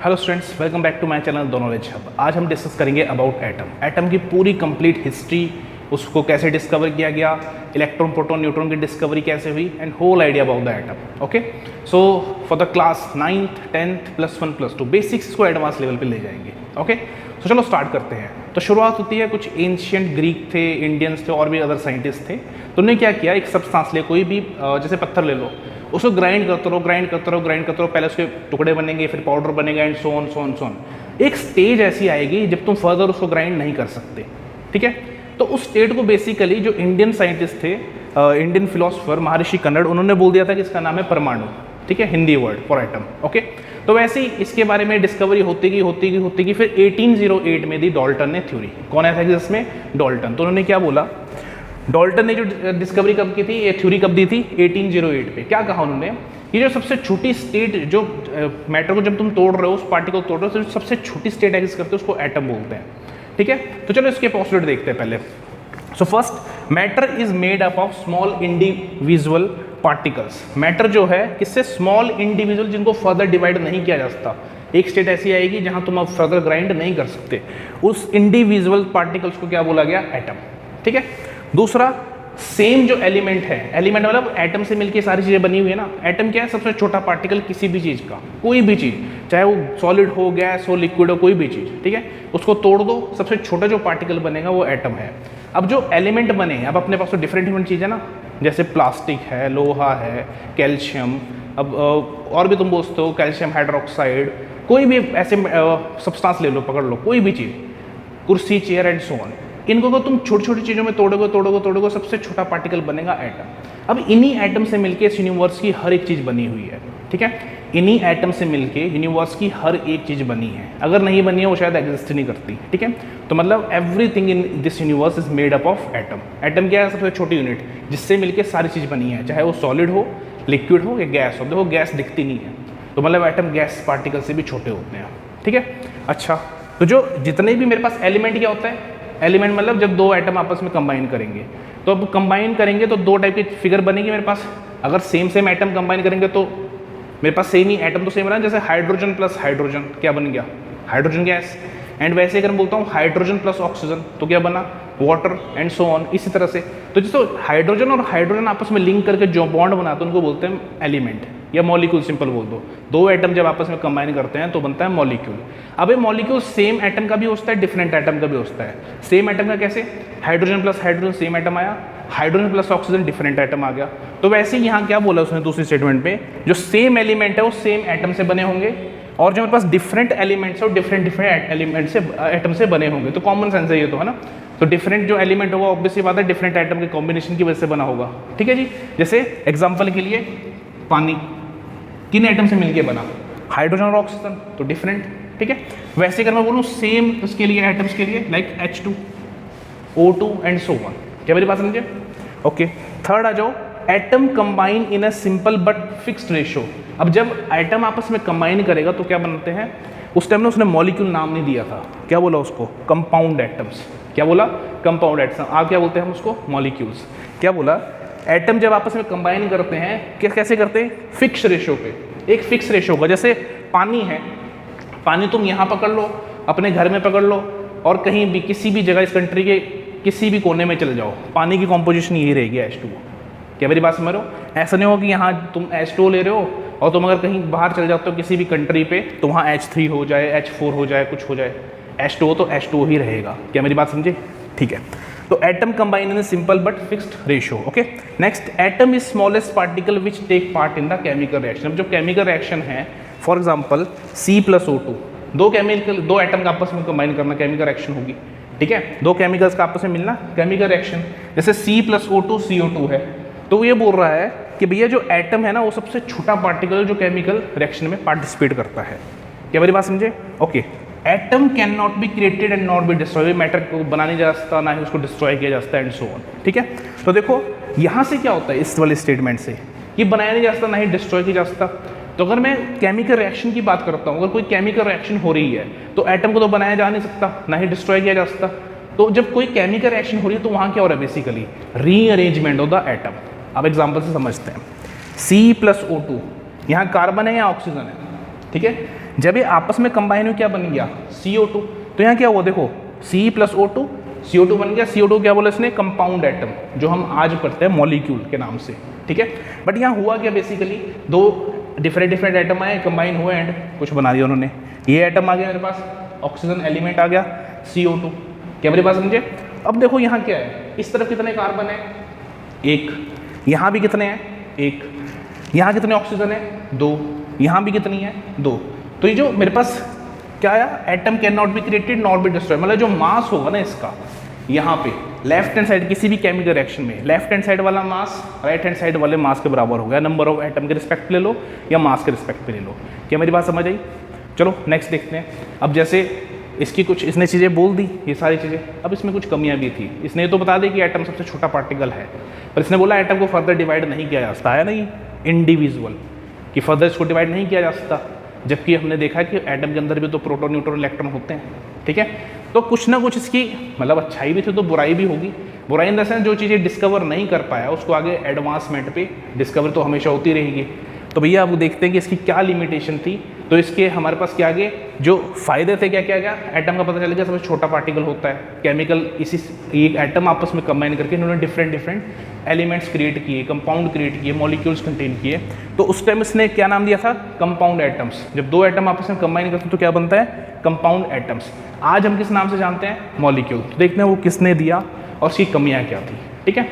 Hello students, welcome back to my channel the knowledge hub. आज हम discuss करेंगे about atom. Atom की पूरी कंप्लीट हिस्ट्री, उसको कैसे डिस्कवर किया गया, इलेक्ट्रॉन प्रोटॉन न्यूट्रॉन की डिस्कवरी कैसे हुई and whole idea about the atom. Okay, so for the class 9th 10th +1 +2 basics को एडवांस लेवल पे ले जाएंगे। ओके, तो चलो स्टार्ट करते हैं। तो शुरुआत होती है, कुछ एंशियंट ग्रीक थे, इंडियंस थे और भी अदर साइंटिस्ट थे। तो उन्होंने क्या किया, एक सब्सटेंस ले, कोई भी जैसे पत्थर ले लो, उसको ग्राइंड करते रहो, ग्राइंड करते रहो, ग्राइंड करते रहो, पहले उसके टुकड़े बनेंगे, फिर पाउडर बनेगा and so on so on so on. एक स्टेज ऐसी आएगी जब तुम फर्दर उसको ग्राइंड नहीं कर सकते। ठीक है, तो उस स्टेट को बेसिकली जो इंडियन साइंटिस्ट थे, इंडियन फिलोसफर महर्षि कन्नड़, उन्होंने बोल दिया था कि इसका नाम है परमाणु। ठीक है, Hindi word for atom. Okay, तो वैसे ही इसके बारे में डिस्कवरी होती गई। फिर 1808 में दी डाल्टन ने थ्योरी। कौन आया था जिसमें? डाल्टन। तो उन्होंने क्या बोला, डाल्टन ने जो डिस्कवरी कब की थी, ये थ्योरी कब दी थी? 1808 पे। क्या कहा उन्होंने, ये जो सबसे छोटी स्टेट, जो मैटर को जब तुम तोड़ रहे हो, उस पार्टिकल तोड़ रहे हो, तो सबसे छोटी स्टेट एग्जिस्ट करते हैं, उसको एटम बोलते हैं। ठीक है, तो चलो इसके पोस्टुलेट देखते हैं पहले। So first, matter is made up of small individual particles. Matter जो है किससे? स्मॉल इंडिविजुअल, जिनको फर्दर डिवाइड नहीं किया जा सकता। एक स्टेट ऐसी आएगी जहां तुम अब फर्दर ग्राइंड नहीं कर सकते, उस इंडिविजुअल पार्टिकल्स को क्या बोला गया? एटम। ठीक है, दूसरा, सेम जो एलिमेंट है, एलिमेंट मतलब एटम से मिलके सारी चीजें बनी हुई है ना। एटम क्या है? सबसे छोटा पार्टिकल किसी भी चीज का, कोई भी चीज, चाहे वो सॉलिड हो, गैस हो, लिक्विड हो, कोई भी चीज। ठीक है, उसको तोड़ दो, सबसे छोटा जो पार्टिकल बनेगा वो एटम है। अब जो एलिमेंट बने, अब अपने पास तो डिफरेंट चीज़ है ना, जैसे प्लास्टिक है, लोहा है, कैल्शियम, अब और भी तुम बोलते हो कैल्शियम हाइड्रोक्साइड, कोई भी ऐसे सब्सटेंस ले लो, पकड़ लो, कोई भी चीज़, कुर्सी, चेयर एंड सो ऑन। इनको को तुम छोटी छोटी चीज़ों में तोड़ोगे, सबसे छोटा पार्टिकल बनेगा एटम। अब इन्हीं एटम से मिलके इस यूनिवर्स की हर एक चीज़ बनी हुई है। ठीक है, इन्हीं एटम से मिलके यूनिवर्स की हर एक चीज़ बनी है। अगर नहीं बनी है वो शायद एग्जिस्ट नहीं करती। ठीक है, तो मतलब everything in this universe is made up of atom. Atom क्या है? सबसे छोटी यूनिट जिससे मिलके सारी चीज़ बनी है, चाहे वो सॉलिड हो, लिक्विड हो या गैस हो। देखो गैस दिखती नहीं है, तो मतलब एटम गैस पार्टिकल से भी छोटे होते हैं। ठीक है, अच्छा, तो जो जितने भी मेरे पास एलिमेंट क्या होता है? एलिमेंट मतलब जब दो एटम आपस में कंबाइन करेंगे, तो अब कंबाइन करेंगे तो दो टाइप की फिगर बनेगी मेरे पास। अगर सेम एटम कंबाइन करेंगे तो मेरे पास सेम ही एटम तो सेम रहा, जैसे हाइड्रोजन प्लस हाइड्रोजन क्या बन गया? Hydrogen gas. एंड वैसे अगर मैं बोलता हूँ हाइड्रोजन प्लस ऑक्सीजन तो क्या बना? Water and so on. इसी तरह से तो जिसको हाइड्रोजन और हाइड्रोजन आपस में लिंक करके जो बॉन्ड बनाते हैं उनको बोलते हैं एलिमेंट या मॉलिक्यूल। सिंपल बोल दो, दो एटम जब आपस में कंबाइन करते हैं तो बनता है मॉलिक्यूल। अब ये मॉलिक्यूल सेम एटम का भी होता है, डिफरेंट एटम का भी होता है। सेम एटम का कैसे? Hydrogen plus hydrogen same atom आया, hydrogen plus oxygen different atom आ गया। तो वैसे ही यहाँ क्या बोला उसने दूसरी स्टेटमेंट में, जो सेम एलिमेंट है वो सेम एटम से बने होंगे, और जो मेरे पास डिफरेंट एलिमेंट्स है वो डिफरेंट एलिमेंट से, एटम से बने होंगे। तो कॉमन सेंस है ये तो, है ना। तो डिफरेंट जो एलिमेंट होगा ऑब्वियसली बात है डिफरेंट एटम के कॉम्बिनेशन की वजह से बना होगा। ठीक है जी, जैसे एग्जाम्पल के लिए पानी किन एटम से मिलके बना? हाइड्रोजन और ऑक्सीजन, तो डिफरेंट। ठीक है, वैसे अगर मैं बोलूँ सेम उसके लिए एटम्स के लिए, like H2, O2 and so on. क्या मेरी बात समझे? ओके, थर्ड आ जाओ, atom combine in a simple but fixed ratio. अब जब एटम आपस में कंबाइन करेगा तो क्या बनते हैं? उस टाइम में उसने मॉलिक्यूल नाम नहीं दिया था, क्या बोला उसको? Compound atoms. क्या बोला? Compound atoms. आप क्या बोलते हैं हम उसको? मॉलिक्यूल्स। क्या बोला? एटम जब आपस में कंबाइन करते हैं कैसे करते हैं? फिक्स रेशो पे। एक फिक्स रेशो होगा, जैसे पानी है, पानी तुम यहाँ पकड़ लो, अपने घर में पकड़ लो, और कहीं भी किसी भी जगह इस कंट्री के किसी भी कोने में चले जाओ, पानी की कॉम्पोजिशन यही रहेगी H2O। क्या मेरी बात समझ रहे हो? ऐसा नहीं होगा कि यहाँ तुम H2O ले रहे हो और तुम अगर कहीं बाहर चले जाते हो किसी भी कंट्री पे तो वहाँ H3 हो जाए, H4 हो जाए, कुछ हो जाए, H2O तो H2O ही रहेगा। क्या मेरी बात समझे? ठीक है, तो atom combine in simple but fixed ratio. Okay, next, atom is smallest particle which take part in the chemical reaction. अब जो केमिकल रिएक्शन है, फॉर एग्जांपल C+O2, दो एटम का आपस में कंबाइन करना केमिकल रिएक्शन होगी। ठीक है, दो केमिकल्स का आपस में मिलना केमिकल रिएक्शन। जैसे C+O2 CO2 है, तो ये बोल रहा है कि भैया जो एटम है ना वो सबसे छोटा पार्टिकल जो केमिकल रिएक्शन में पार्टिसिपेट करता है। क्या मेरी बात समझे? Okay, atom can not be created and not be destroy. Matter को बना नहीं जा सकता, ना ही उसको डिस्ट्रॉय किया जा सकता एंड सो ऑन। ठीक है, तो देखो यहाँ से क्या होता है इस वाले स्टेटमेंट से, कि बनाया नहीं जा सकता ना ही डिस्ट्रॉय किया जा सकता। तो अगर मैं केमिकल रिएक्शन की बात करता हूँ, अगर कोई केमिकल रिएक्शन हो रही है तो एटम को तो बनाया जा नहीं सकता, ना ही डिस्ट्रॉय किया जा सकता। तो जब कोई केमिकल रिएक्शन हो रही है तो वहाँ क्या हो रहा है? Basically rearrangement of the atom. अब एग्जाम्पल से समझते हैं, C+O2, यहाँ कार्बन है या ऑक्सीजन है? ठीक है, जब ये आपस में कंबाइन हुई क्या बन गया, CO2। तो यहाँ क्या हुआ देखो, C + O2, CO2 बन गया। CO2 क्या बोला इसने, कंपाउंड एटम, जो हम आज पढ़ते हैं मॉलिक्यूल के नाम से, ठीक है। बट यहाँ हुआ क्या, बेसिकली दो डिफरेंट एटम आए, कंबाइन हुए एंड कुछ बना दिया उन्होंने। ये एटम आ गया मेरे पास, ऑक्सीजन एलिमेंट आ गया, CO2। क्या मेरे पास समझे। अब देखो यहाँ क्या है, इस तरफ कितने कार्बन है, 1, यहाँ भी कितने हैं, 1, यहाँ कितने ऑक्सीजन है, 2, यहाँ भी कितनी है, 2। तो ये जो मेरे पास क्या आया, atom can not be created not be destroyed, मतलब जो मास होगा ना इसका, यहाँ पे लेफ्ट हैंड साइड किसी भी केमिकल रिएक्शन में लेफ्ट हैंड साइड वाला मास राइट हैंड साइड वाले मास के बराबर हो गया, नंबर ऑफ एटम के रिस्पेक्ट ले लो या मास के रिस्पेक्ट पे ले लो। क्या मेरी बात समझ आई। चलो नेक्स्ट देखते हैं। अब जैसे इसकी कुछ इसने चीज़ें बोल दी, ये सारी चीज़ें, अब इसमें कुछ कमियां भी थी। इसने ये तो बता दी कि एटम सबसे छोटा पार्टिकल है, पर इसने बोला एटम को फर्दर डिवाइड नहीं किया जा सकता है, नहीं इंडिविजुअल कि फर्दर इसको डिवाइड नहीं किया जा सकता, जबकि हमने देखा है कि एटम के अंदर भी तो प्रोटॉन न्यूट्रॉन इलेक्ट्रॉन होते हैं, ठीक है। तो कुछ ना कुछ इसकी मतलब अच्छाई भी थी तो बुराई भी होगी। बुराई इन द सेंस जो चीज़ें डिस्कवर नहीं कर पाया उसको आगे एडवांसमेंट पे डिस्कवर तो हमेशा होती रहेगी। तो भैया आप देखते हैं कि इसकी क्या लिमिटेशन थी। तो इसके हमारे पास क्या आगे जो फायदे थे, क्या क्या क्या, एटम का पता चल गया सबसे छोटा पार्टिकल होता है, केमिकल इसी एक एटम आपस में कंबाइन करके इन्होंने डिफरेंट एलिमेंट्स क्रिएट किए, कंपाउंड क्रिएट किए, मॉलिक्यूल्स कंटेन किए। तो उस टाइम इसने क्या नाम दिया था, कंपाउंड एटम्स। जब दो एटम आपस में कंबाइन करते हैं तो क्या बनता है, कंपाउंड एटम्स। आज हम किस नाम से जानते हैं, मॉलिक्यूल। तो देखते हैं वो किसने दिया और उसकी कमियाँ क्या थी, ठीक है।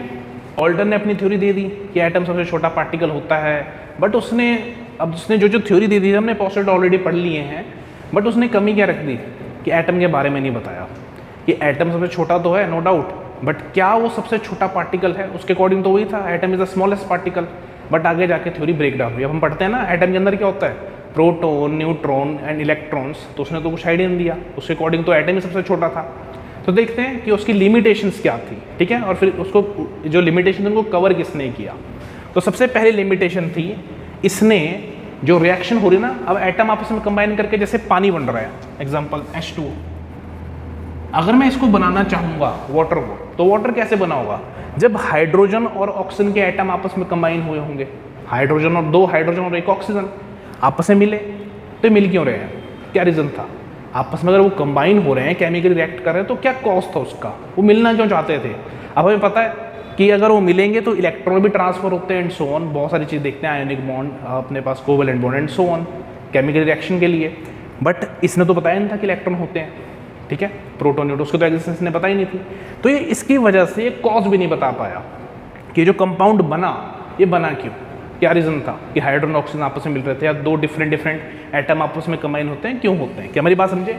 ऑल्टर ने अपनी थ्योरी दे दी कि एटम सबसे छोटा पार्टिकल होता है, बट उसने जो थ्योरी दे दी हमने पोस्टुलेट ऑलरेडी पढ़ लिए हैं, बट उसने कमी क्या रख दी कि एटम के बारे में नहीं बताया कि एटम सबसे छोटा तो है नो डाउट, बट क्या वो सबसे छोटा पार्टिकल है। उसके अकॉर्डिंग तो वही था, atom is the smallest particle, but आगे जाके थ्योरी ब्रेक डाउन हुई। अब हम पढ़ते हैं ना एटम के अंदर क्या होता है, प्रोटॉन, न्यूट्रॉन एंड इलेक्ट्रॉन्स, तो उसने तो कुछ आइडिया नहीं दिया, उसके अकॉर्डिंग तो एटम ही सबसे छोटा था। तो देखते हैं कि उसकी लिमिटेशंस क्या थी, ठीक है, और फिर उसको जो लिमिटेशन उनको कवर किसने किया। तो सबसे पहली लिमिटेशन थी, इसने जो रिएक्शन हो रही ना, अब एटम आपस में कंबाइन करके जैसे पानी बन रहा है, एग्जांपल H2O, अगर मैं इसको बनाना चाहूँगा वाटर को, तो वाटर कैसे बना होगा, जब हाइड्रोजन और ऑक्सीजन के एटम आपस में कंबाइन हुए होंगे, हाइड्रोजन और दो हाइड्रोजन और एक ऑक्सीजन आपस में मिले। तो मिल क्यों रहे हैं, क्या रीज़न था, आपस में अगर वो कंबाइन हो रहे हैं, केमिकल रिएक्ट कर रहे हैं, तो क्या कॉज था उसका, वो मिलना क्यों चाहते थे। अब हमें पता है कि अगर वो मिलेंगे तो इलेक्ट्रॉन भी ट्रांसफर होते हैं एंड सो ऑन, बहुत सारी चीज़ देखते हैं, आयोनिक बॉन्ड, अपने पास covalent bond and so on, chemical reaction के लिए। बट इसने तो बताया नहीं था कि इलेक्ट्रॉन होते हैं, ठीक है, प्रोटॉन न्यूट्रॉन, उसकी तो एग्जिस्टेंस ने बताई नहीं थी। तो ये इसकी वजह से कॉज भी नहीं बता पाया कि जो कंपाउंड बना, ये बना क्यों, क्या रीज़न था कि हाइड्रोजन ऑक्सीजन आपस में मिल रहे थे, या दो डिफरेंट एटम आपस में कंबाइन होते हैं, क्यों होते हैं। क्या हमारी बात समझे।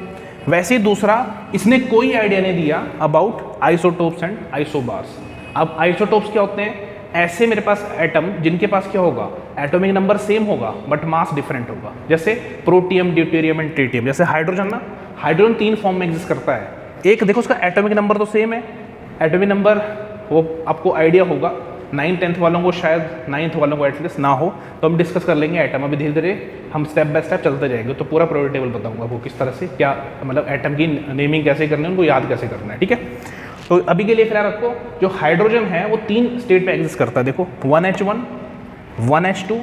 वैसे ही दूसरा, इसने कोई आइडिया नहीं दिया अबाउट आइसोटोप्स एंड आइसोबार्स। अब आइसोटोप्स क्या होते हैं, ऐसे मेरे पास एटम जिनके पास क्या होगा, एटॉमिक नंबर सेम होगा बट मास डिफरेंट होगा, जैसे प्रोटियम, ड्यूटेरियम एंड ट्रिटियम। जैसे हाइड्रोजन ना, हाइड्रोजन 3 फॉर्म में एग्जिस्ट करता है। एक देखो उसका एटॉमिक नंबर तो सेम है, एटॉमिक नंबर वो आपको आइडिया होगा, 9th 10th वालों को शायद, 9th वालों को एटलीस्ट ना हो, तो हम डिस्कस कर लेंगे एटम। अभी धीरे धीरे हम स्टेप बाय स्टेप चलते जाएंगे, तो पूरा प्रोडक्ट टेबल बताऊंगा वो किस तरह से, क्या मतलब एटम की नेमिंग कैसे करनी है, उनको याद कैसे करना है, ठीक है। तो अभी के लिए फिलहाल रखो, जो हाइड्रोजन है वो 3 स्टेट पे एग्जिस्ट करता है। देखो 1H1, 1H2,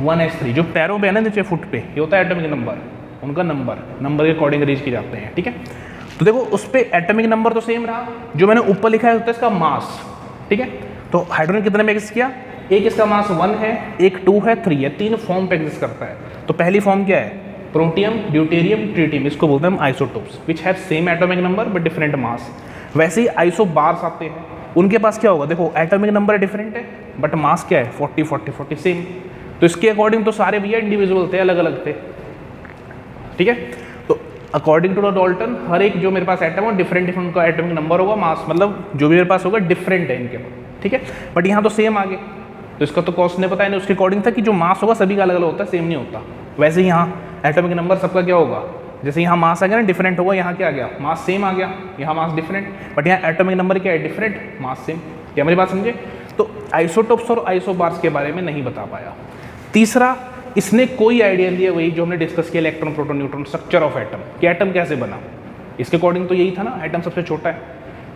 1H3, जो पैरों पे है ना नीचे फुट पे, ये होता है एटॉमिक नंबर, उनका नंबर के अकॉर्डिंग अरेंज किए जाते हैं, ठीक है। तो देखो उस पर एटॉमिक नंबर तो सेम रहा, जो मैंने ऊपर लिखा है होता है इसका मास, ठीक है। तो हाइड्रोजन कितने में एग्जिस्ट किया, एक इसका मास 1 है, एक 2 है, 3 है, 3 फॉर्म पे एग्जिस्ट करता है। तो पहली फॉर्म क्या है, प्रोटियम, ड्यूटेरियम, ट्रिटियम, इसको बोलते हैं हम isotopes, which have same atomic number but different mass. वैसे ही आइसोबार्स आते हैं, उनके पास क्या होगा, देखो एटॉमिक नंबर डिफरेंट है बट मास क्या है, 40 40 40 सेम। तो इसके अकॉर्डिंग तो सारे भैया इंडिविजुअल थे, अलग अलग थे, ठीक है। तो अकॉर्डिंग टू द डाल्टन, हर एक जो मेरे पास एटम है डिफरेंट उनका एटॉमिक नंबर होगा, मास मतलब जो भी मेरे पास होगा डिफरेंट है इनके पास, ठीक है। बट यहाँ तो सेम आ गए, तो इसका तो कॉस्ट नहीं पता है, उसके अकॉर्डिंग था कि जो मास होगा सभी का अलग अलग होता है, सेम नहीं होता। वैसे ही यहाँ एटॉमिक नंबर सबका क्या होगा, जैसे यहाँ मास आ गया ना डिफरेंट होगा, यहाँ क्या आ गया, मास सेम आ गया, यहाँ मास डिफरेंट, बट यहाँ एटॉमिक नंबर क्या है, डिफरेंट, मास सेम। क्या मेरी बात समझे। तो आइसोटोप्स और आइसोबार्स के बारे में नहीं बता पाया। तीसरा, इसने कोई आइडिया नहीं दिया, वही जो हमने डिस्कस किया, electron, proton, neutron, structure of atom, कि एटम कैसे बना, इसके अकॉर्डिंग तो यही था ना, एटम सबसे छोटा है,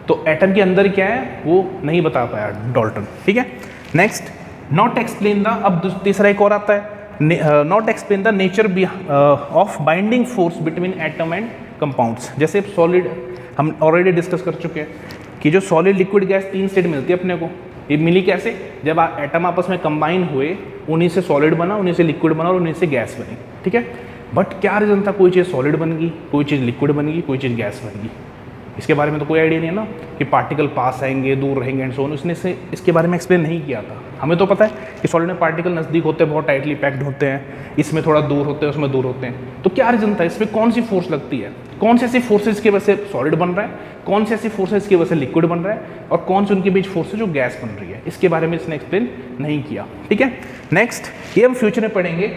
तो एटम के अंदर क्या है वो नहीं बता पाया डाल्टन, ठीक है। नेक्स्ट, नॉट एक्सप्लेन द, अब तीसरा एक और आता है, not explain the nature of binding force between atom and compounds. जैसे सॉलिड हम ऑलरेडी डिस्कस कर चुके हैं कि जो सॉलिड लिक्विड गैस 3 स्टेट मिलती है अपने को, ये मिली कैसे, जब एटम आपस में कंबाइन हुए, उन्हीं से सॉलिड बना, उन्हीं से लिक्विड बना और उन्हीं से गैस बनी, ठीक है। बट क्या रीज़न था, कोई चीज़ सॉलिड बन गई, कोई चीज़ लिक्विड बन गई, कोई चीज़ गैस बन गई। इसके बारे में तो कोई आइडिया नहीं है ना कि पार्टिकल पास आएंगे, दूर रहेंगे एंड सो ऑन। उसने से इसके बारे में एक्सप्लेन नहीं किया था। हमें तो पता है कि सॉलिड में पार्टिकल नज़दीक होते हैं, बहुत टाइटली पैक्ड होते हैं, इसमें थोड़ा दूर होते हैं, उसमें दूर होते हैं। तो क्या रीज़न था, इसमें कौन सी फोर्स लगती है, कौन सी ऐसी फोर्सेज की वजह से सॉलिड बन रहा है, कौन सी ऐसी फोर्सेज की वजह से लिक्विड बन रहा है, और कौन सी उनके बीच फोर्स है जो गैस बन रही है। इसके बारे में इसने एक्सप्लेन नहीं किया, ठीक है। नेक्स्ट, ये हम फ्यूचर में पढ़ेंगे,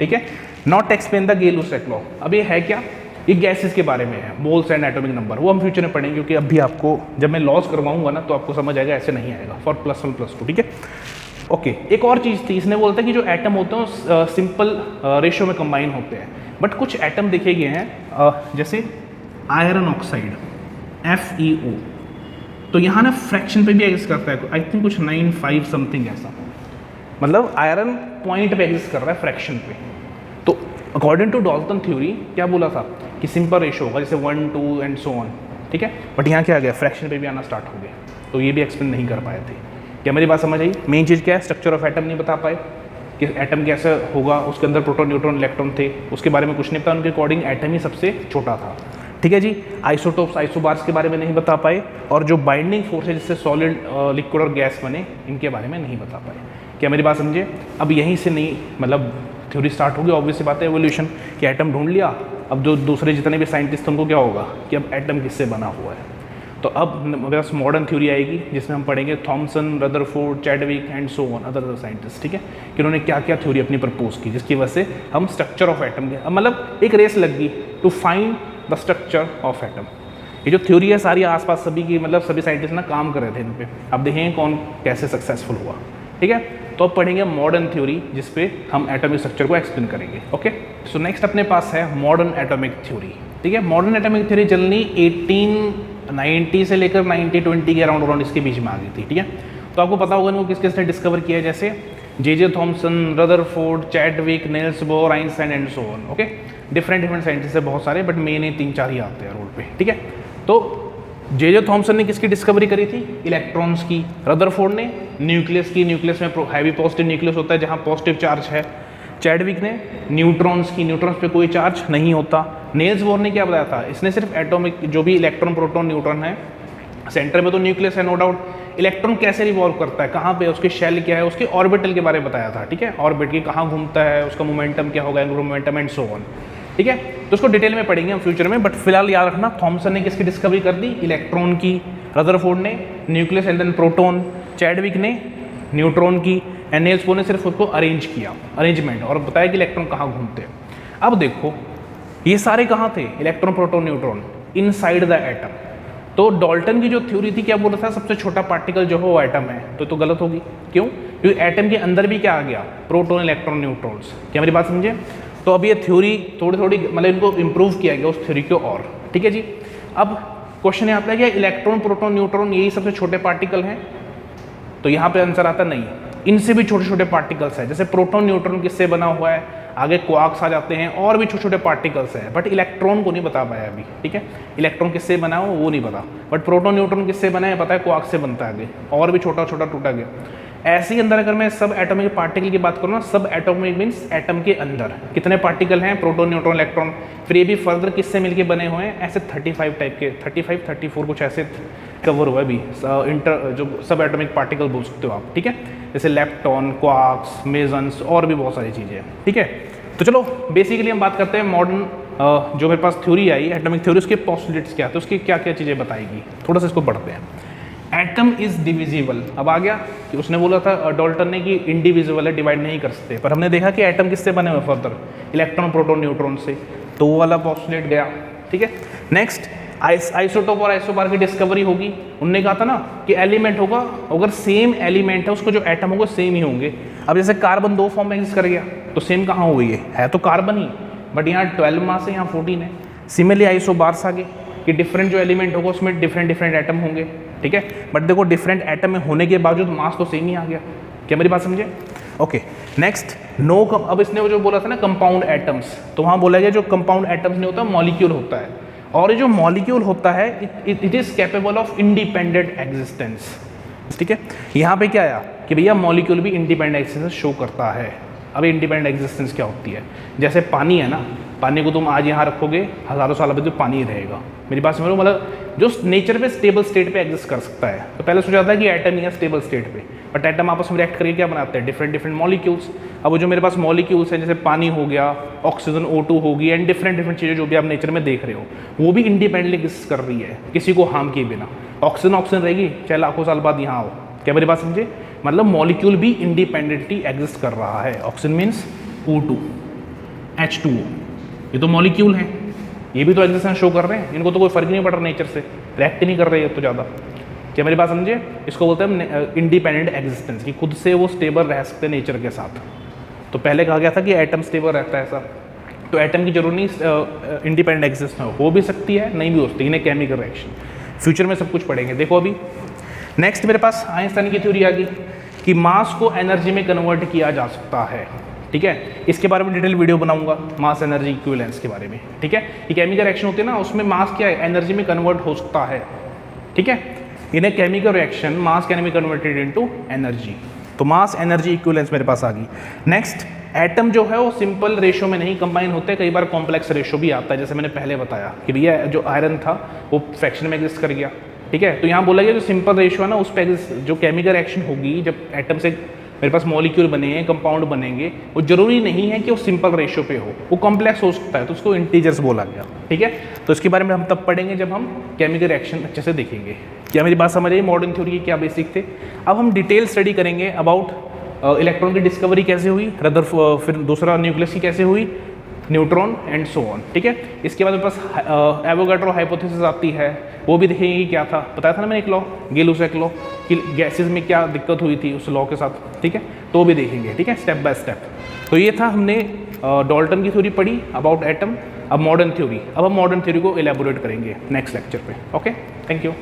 ठीक है। Not explain the Gay Lussac law. अब ये है क्या, ये गैसेस के बारे में है, मोल्स एंड एटॉमिक नंबर, वो हम फ्यूचर में पढ़ेंगे, क्योंकि अभी आपको जब मैं लॉस करवाऊंगा ना तो आपको समझ आएगा, ऐसे नहीं आएगा फॉर +1 +2, ठीक है। ओके, एक और चीज़ थी, इसने बोलता है कि जो एटम होते हैं सिंपल रेशियो में कंबाइन होते हैं, बट कुछ एटम देखे गए हैं जैसे आयरन ऑक्साइड FeO, तो यहाँ ना फ्रैक्शन पे भी एग्जिस्ट करता है, आई थिंक कुछ 9.5 समथिंग ऐसा, मतलब आयरन पॉइंट पे एग्जिस्ट कर रहा है फ्रैक्शन पे। तो अकॉर्डिंग टू डाल्टन थ्योरी क्या बोला था कि सिंपल रेशियो होगा, जैसे 1, 2 एंड सो ऑन, ठीक है। बट यहाँ क्या आ गया, फ्रैक्शन पे भी आना स्टार्ट हो गया, तो ये भी एक्सप्लेन नहीं कर पाए थे। क्या मेरी बात समझ आई? मेन चीज़ क्या है, स्ट्रक्चर ऑफ एटम नहीं बता पाए कि एटम कैसे होगा, उसके अंदर प्रोटॉन, न्यूट्रॉन, इलेक्ट्रॉन थे, उसके बारे में कुछ नहीं पता, उनके अकॉर्डिंग एटम ही सबसे छोटा था, ठीक है जी। आइसोटोप्स, आइसोबार्स के बारे में नहीं बता पाए, और जो बाइंडिंग फोर्स है जिससे सॉलिड, लिक्विड और गैस बने, इनके बारे में नहीं बता पाए। क्या मेरी बात समझे? अब यहीं से नहीं, मतलब थ्योरी स्टार्ट होगी, ऑब्वियस सी बात है, एवोल्यूशन, कि एटम ढूंढ लिया, अब जो दूसरे जितने भी साइंटिस्ट उनको क्या होगा कि अब एटम किससे बना हुआ है। तो अब मेरे पास मॉडर्न थ्योरी आएगी जिसमें हम पढ़ेंगे Thomson, Rutherford, Chadwick and so on other scientist, ठीक है, कि उन्होंने क्या क्या थ्योरी अपनी प्रपोज की, जिसकी वजह से हम स्ट्रक्चर ऑफ एटम के, मतलब एक रेस लग गई to find the structure of atom. ये जो थ्योरी है सारी आसपास सभी की, मतलब सभी साइंटिस्ट ना काम कर रहे थे इन पे। अब देखेंगे कौन कैसे सक्सेसफुल हुआ, ठीक है। तो अब पढ़ेंगे मॉडर्न थ्योरी जिसपे हम एटॉमिक स्ट्रक्चर को एक्सप्लेन करेंगे, ओके। सो नेक्स्ट अपने पास है मॉडर्न एटॉमिक थ्योरी, ठीक है। मॉडर्न एटॉमिक थ्योरी जनरली 1890 से लेकर 1920 के अराउंड इसके बीच में आ गई थी, ठीक है। तो आपको पता होगा इनको किस किसने डिस्कवर किया है, जैसे J Thomson, Rutherford, Chadwick, Niels Bohr, Einstein and so on, okay. Different scientist है बहुत सारे, बट मेन 3-4 ही आते हैं रोड पे, ठीक है। तो जे थॉमसन ने किसकी डिस्कवरी करी थी, इलेक्ट्रॉन्स की। रदरफोर्ड ने न्यूक्लियस की, न्यूक्लियस में हैवी पॉजिटिव न्यूक्लियस होता है जहाँ पॉजिटिव चार्ज है। चैडविक ने न्यूट्रॉन्स की, न्यूट्रॉन्स पे कोई चार्ज नहीं होता। नील्स बोर ने क्या बताया था, इसने सिर्फ एटॉमिक जो भी इलेक्ट्रॉन, प्रोटॉन, न्यूट्रॉन है, सेंटर में तो न्यूक्लियस है नो डाउट, इलेक्ट्रॉन कैसे रिवॉल्व करता है, कहाँ पे, उसके शेल क्या है, उसके ऑर्बिटल के बारे में बताया था, ठीक है। ऑर्बिट की कहाँ घूमता है, उसका मोमेंटम क्या होगा, angular momentum and so on, ठीक है। तो उसको डिटेल में पढ़ेंगे हम फ्यूचर में, बट फिलहाल याद रखना थॉमसन ने किसकी डिस्कवरी कर दी, इलेक्ट्रॉन की। रदरफोर्ड ने nucleus and then proton. Chadwick ने न्यूट्रॉन की। एंड नील्स बोर ने सिर्फ उसको अरेंज किया, अरेंजमेंट, और बताया कि इलेक्ट्रॉन कहाँ घूमते हैं। अब देखो ये सारे कहाँ थे, electron, proton, neutron, inside the atom. तो डाल्टन की जो थ्योरी थी क्या बोल रहा था, सबसे छोटा पार्टिकल जो हो वो एटम है, तो गलत होगी। क्यों? क्योंकि एटम के अंदर भी क्या आ गया, प्रोटॉन, इलेक्ट्रॉन, न्यूट्रॉन्स। क्या मेरी बात समझे? तो अब ये थ्योरी थोड़ी थोड़ी, मतलब इनको इम्प्रूव किया गया उस थ्योरी को और, ठीक है जी। अब क्वेश्चन यहाँ आता है कि इलेक्ट्रॉन, प्रोटॉन, न्यूट्रॉन यही सबसे छोटे पार्टिकल हैं, तो यहाँ पे आंसर आता नहीं, इनसे भी छोटे छोटे पार्टिकल्स हैं। जैसे प्रोटॉन, न्यूट्रॉन किससे बना हुआ है, आगे क्वार्क्स आ जाते हैं, और भी छोटे छोटे पार्टिकल्स हैं, बट इलेक्ट्रॉन को नहीं बता पाया अभी, ठीक है। इलेक्ट्रॉन किससे बना हो वो नहीं पता, बट प्रोटॉन, न्यूट्रॉन किससे बना है पता है, क्वार्क से बनता है आगे, और भी छोटा छोटा टूटा गया। ऐसे ही अंदर अगर मैं सब एटॉमिक पार्टिकल की बात करूँ ना, सब एटॉमिक मीन्स एटम के अंदर कितने पार्टिकल हैं, प्रोटॉन, न्यूट्रॉन, इलेक्ट्रॉन, फिर ये भी फर्दर किससे मिलके बने हुए हैं, ऐसे 35 टाइप के, 35, 34 कुछ ऐसे कवर हुआ है अभी, जो सब एटॉमिक पार्टिकल बोल सकते हो आप, ठीक है। जैसे लेप्टॉन, क्वार्क्स, मेसन्स, और भी बहुत सारी चीज़ें हैं, ठीक है। तो चलो बेसिकली हम बात करते हैं मॉडर्न जो मेरे पास थ्योरी आई एटॉमिक थ्योरी, उसके पोस्टुलेट्स क्या थे, उसकी क्या क्या चीज़ें बताएगी, थोड़ा सा इसको पढ़ते हैं। Atom is divisible. अब आ गया कि उसने बोला था डाल्टन ने कि इनडिविजिबल है, डिवाइड नहीं कर सकते, पर हमने देखा कि एटम किससे बने हुए फर्दर, इलेक्ट्रॉन, प्रोटॉन, न्यूट्रॉन से, तो वो वाला पोस्टुलेट गया, ठीक है। नेक्स्ट आइसोटोप और आइसोबार की डिस्कवरी होगी। उनने कहा था ना कि एलिमेंट होगा, अगर सेम एलिमेंट है उसको जो एटम होगा सेम ही होंगे। अब जैसे कार्बन 2 फॉर्म में एग्जिस्ट कर गया, तो सेम कहाँ हो गई है तो कार्बन ही, बट यहाँ 12 मास है, यहाँ 14 है। सिमिलरली आइसोबार्स आगे कि डिफरेंट जो एलिमेंट होगा उसमें डिफरेंट एटम होंगे, ठीक है। बट देखो डिफरेंट एटम में होने के बावजूद मास तो सेम ही आ गया। क्या मेरी बात समझे? ओके। नेक्स्ट नो, अब इसने जो बोला था ना कंपाउंड एटम्स, तो वहाँ बोला गया जो कंपाउंड एटम्स नहीं होता मॉलिक्यूल होता है, और ये जो मॉलिक्यूल होता है it is capable of independent existence. ठीक है, यहाँ पे क्या आया कि भैया मॉलिक्यूल भी इंडिपेंडेंट एग्जिस्टेंस शो करता है। अब इंडिपेंडेंट एग्जिस्टेंस क्या होती है, जैसे पानी है ना, पानी को तुम आज यहाँ रखोगे, हज़ारों साल बाद तो पानी ही रहेगा। मेरी बात समझो, मतलब जो नेचर पे स्टेबल स्टेट पे एग्जिस्ट कर सकता है। तो पहले सोचा था कि एटम ही है स्टेबल स्टेट पे, बट एटम आपस में रिएक्ट करके क्या बनाते हैं, डिफरेंट मॉलिक्यूल्स। अब वो जो मेरे पास मॉलिक्यूल्स हैं, जैसे पानी हो गया, ऑक्सीजन O2 होगी, एंड डिफरेंट चीज़ें जो भी आप नेचर में देख रहे हो, वो भी इंडिपेंडेंटली एग्जिस्ट कर रही है किसी को हार्म किए बिना। ऑक्सीजन रहेगी चाहे लाखों साल बाद यहाँ आओ। क्या मेरी बात समझे, मतलब मॉलिक्यूल भी इंडिपेंडेंटली एग्जिस्ट कर रहा है। ऑक्सीजन मीन्स O2, H2O, ये तो मॉलिक्यूल हैं, ये भी तो एग्जिस्टेंस शो कर रहे हैं, इनको तो कोई फर्क नहीं पड़ रहा नेचर से, रिएक्ट ही नहीं कर रहे हैं तो ज़्यादा। क्या मेरी बात समझे, इसको बोलते हैं इंडिपेंडेंट एग्जिस्टेंस, कि खुद से वो स्टेबल रह सकते हैं नेचर के साथ। तो पहले कहा गया था कि एटम स्टेबल रहता है ऐसा, तो एटम की जरूरत नहीं इंडिपेंडेंट एग्जिस्टेंस हो भी सकती है, नहीं भी हो सकती, इन्हें केमिकल रिएक्शन फ्यूचर में सब कुछ पढ़ेंगे। देखो अभी नेक्स्ट मेरे पास आइंस्टाइन की थ्योरी आ गई कि मास को एनर्जी में कन्वर्ट किया जा सकता है। ठीक है, इसके बारे में डिटेल वीडियो बनाऊंगा, मास एनर्जी इक्विवेलेंस के बारे में। ठीक है, ये केमिकल रिएक्शन होती है ना, उसमें मास क्या है, एनर्जी में कन्वर्ट हो सकता है। ठीक है, in a chemical reaction mass can be converted into energy. तो मास एनर्जी इक्विवेलेंस मेरे पास आ गई। नेक्स्ट, एटम जो है वो सिंपल रेशो में नहीं कंबाइन होते, कई बार कॉम्प्लेक्स रेशो भी आता है, जैसे मैंने पहले बताया कि भैया जो आयरन था वो फ्रैक्शन में एग्जिस्ट कर गया। ठीक है, तो यहाँ बोला गया जो सिंपल रेशो है ना, उस पर जो केमिकल रिएक्शन होगी, जब एटम से मेरे पास मॉलिक्यूल बने हैं, कंपाउंड बनेंगे, वो जरूरी नहीं है कि वो सिंपल रेशो पे हो, वो कॉम्प्लेक्स हो सकता है, तो उसको इंटीजर्स बोला गया। ठीक है, तो इसके बारे में हम तब पढ़ेंगे जब हम केमिकल रिएक्शन अच्छे से देखेंगे। क्या मेरी बात समझ आई, मॉडर्न थ्योरी के क्या बेसिक थे। अब हम डिटेल स्टडी करेंगे अबाउट इलेक्ट्रॉन की डिस्कवरी कैसे हुई, फिर दूसरा न्यूक्लियस की कैसे हुई, न्यूट्रॉन एंड सो ऑन। ठीक है, इसके बाद मेरे पास एवोगाड्रो हाइपोथेसिस आती है, वो भी देखेंगे कि क्या था। बताया था ना मैंने एक लॉ, गे-लुसाक लॉ, कि गैसेस में क्या दिक्कत हुई थी उस लॉ के साथ। ठीक है, तो वो भी देखेंगे। ठीक है, स्टेप बाय स्टेप। तो ये था, हमने डाल्टन की थ्योरी पढ़ी अबाउट एटम। अब मॉडर्न थ्योरी, अब हम मॉडर्न थ्योरी को एलैबोरेट करेंगे नेक्स्ट लेक्चर पे। Okay, thank you.